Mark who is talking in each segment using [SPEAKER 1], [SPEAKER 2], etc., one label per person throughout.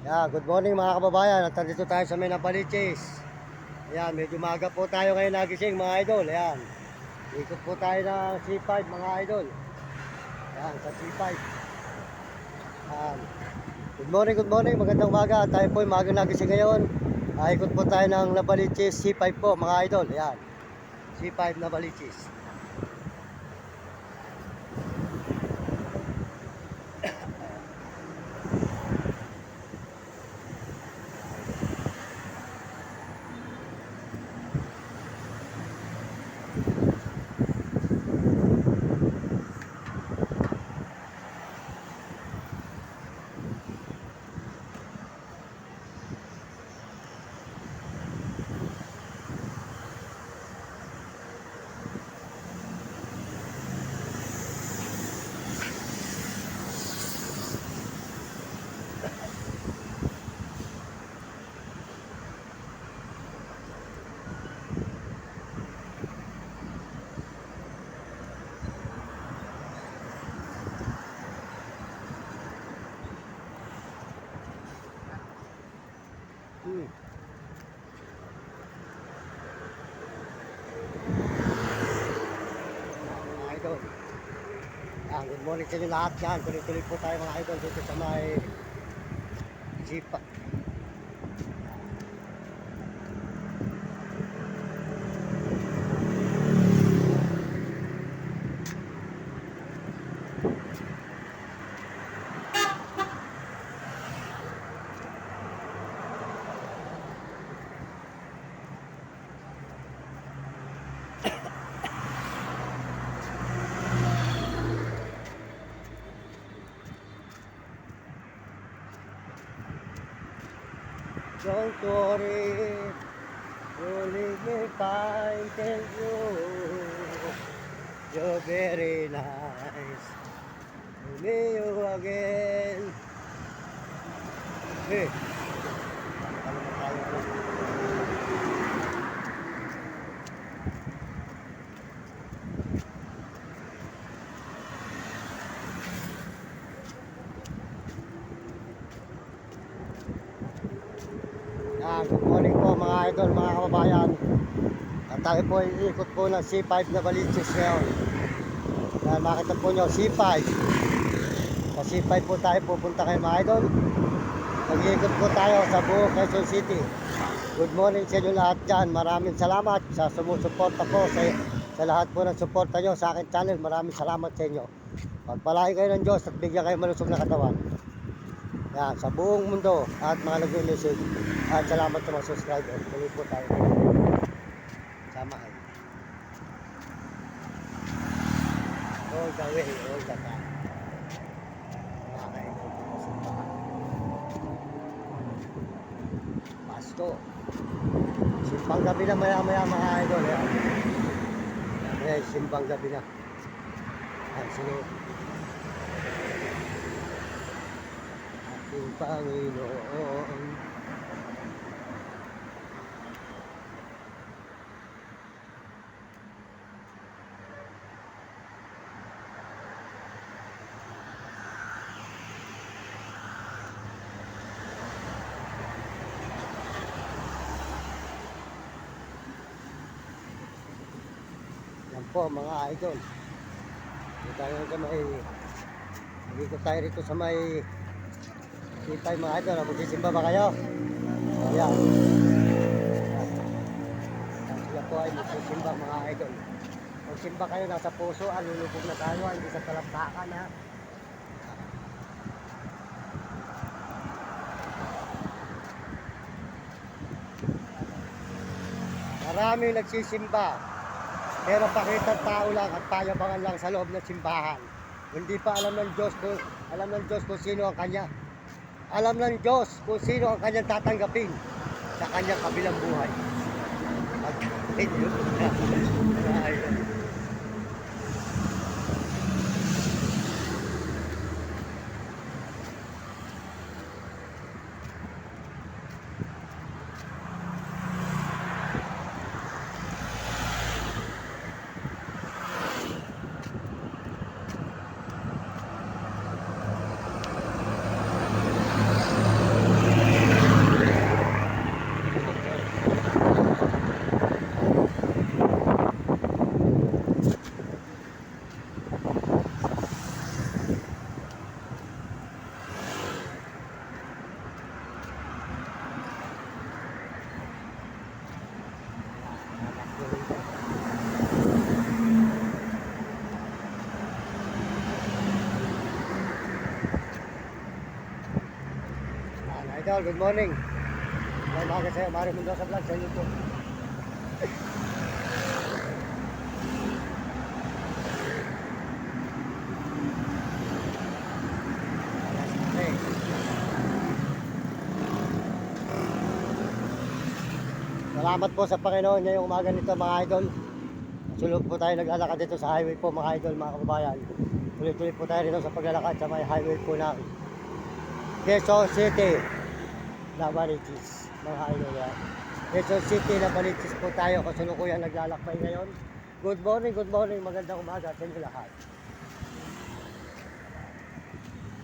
[SPEAKER 1] Yeah, good morning mga kababayan. At dito tayo sa may Nambaliches. Ayan, medyo maaga po tayo ngayon nagising mga idol. Ayan, ikot po tayo ng C5 mga idol. Ayan, sa C5. Ayan. Good morning, magandang umaga. Tayo po yung maaga nagising ngayon. Ikot po tayo ng Nambaliches C5 po mga idol. Ayan, C5 Nambaliches. Mga idol. Ayan, good morning sa inyo lahat yan. Tuloy-tuloy po tayo mga idol dito sa may C5. Don't worry, you'll leave me fine, thank you. You're very nice. See you again. Hey. Good morning po mga idol, mga kababayan. At tayo po ay ikot po ng C5 Nambaliches ngayon. Makita po nyo C5. Sa C5 po tayo pupunta kayo mga idol. Mag-iikot po tayo sa buong Quezon City. Good morning sa inyo lahat dyan. Maraming salamat sa sumusuporta po sa lahat po ng suporta nyo sa akin channel. Maraming salamat sa inyo. Pagpalain kayo ng Diyos at bigyan kayo malusog na katawan. Yan, sa buong mundo at mga nag-message. At salamat sa mga subscriber. Tuloy po tayo. Samahan. All the way, all the time. Pasto. Simpang gabi na maya-maya mga idol. Simpang gabi na. Yan, sino? Ating Panginoon. Yan po mga idol. Dito tayo sa may dito tayo rito sa may C5 mga idol. Magsisimba ba kayo? Ayan. Sila po ay magsisimba mga idol. Magsimba kayo nasa puso, lulubog na tayo, hindi sa talampakan ha. Maraming nagsisimba. Pero pakitang tao lang at payabangan lang sa loob ng simbahan. Hindi pa alam ng Diyos kung sino ang kanya. Alam ng Diyos kung sino ang kanyang tatanggapin sa kanyang kabilang buhay. Idol, good morning. May umaga sa'yo, Mario Mendoza Vlog sa YouTube. Okay. Salamat po sa Panginoon ngayong umaga nito mga idol. Sulog po tayo naglalakad dito sa highway po mga idol, mga kababayan. Tuloy-tuloy po tayo dito sa paglalakad sa may highway po ng Quezon City na Baliches, mga idol. Quezon City na Baliches po tayo, kasalukuyan naglalakbay ngayon. Good morning, magandang umaga sa inyo lahat.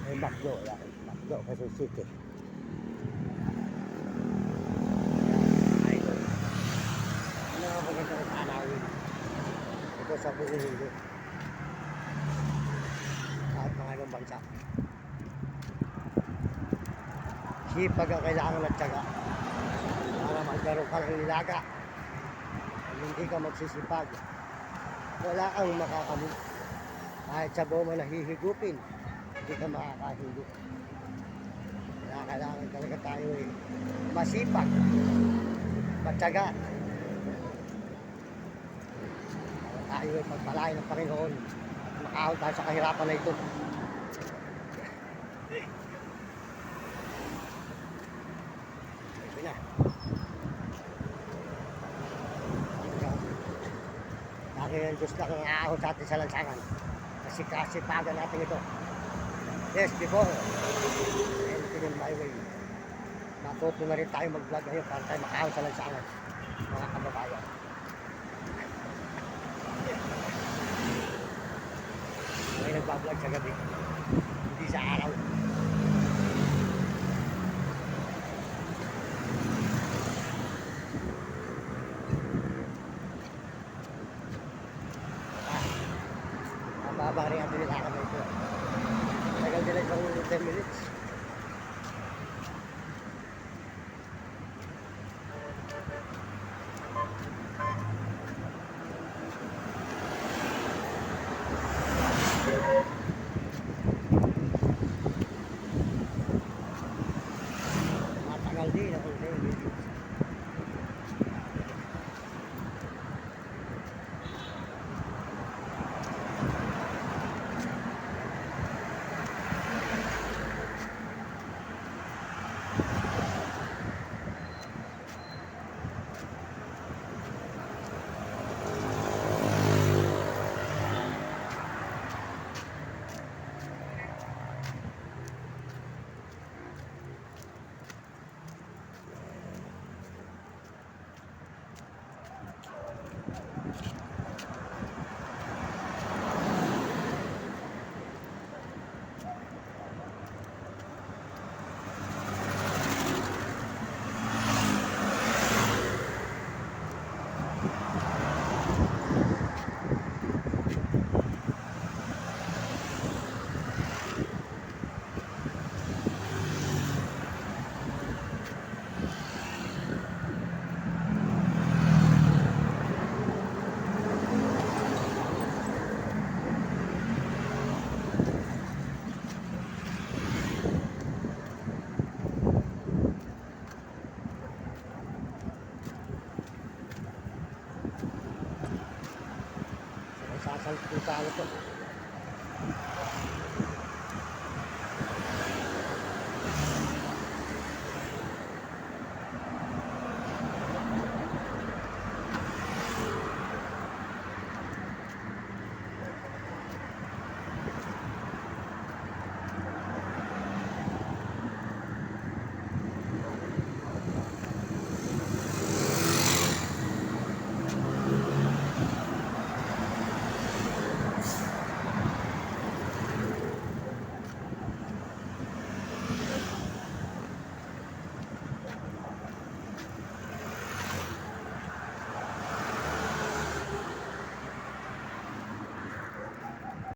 [SPEAKER 1] May Macdo, yan. Macdo, Quezon City. Idol. Ano ang magandang tanawin? Ito sa buong mundo. Kahit mga ibang bansa. Sipag ang kailangan at tiyaga para magkaroon ka ng nilaga. Kung hindi ka magsisipag, wala kang makakamit. Kahit sa buo man nahihigupin, hindi ka makakahigop. Kaya kailangan talaga tayo masipag, matyaga. Para tayo pagpalain ng Panginoon at makahon tayo sa kahirapan na ito. Na. Dahil ang Diyos lang ang aahon sa atin sa lansangan. Kasi kasipagan natin ito. Yes, before. Anything in my way. Matuto na rin tayo mag-vlog ngayon para tayo makaahon sa lansangan. Mga kababayan. May nagbablog sa gabi. Hindi sa araw. Babari ang nilakad na ito. Tagal nila isang 10 minutes. Matagal din ako 10 minutes. Sasalputan ito.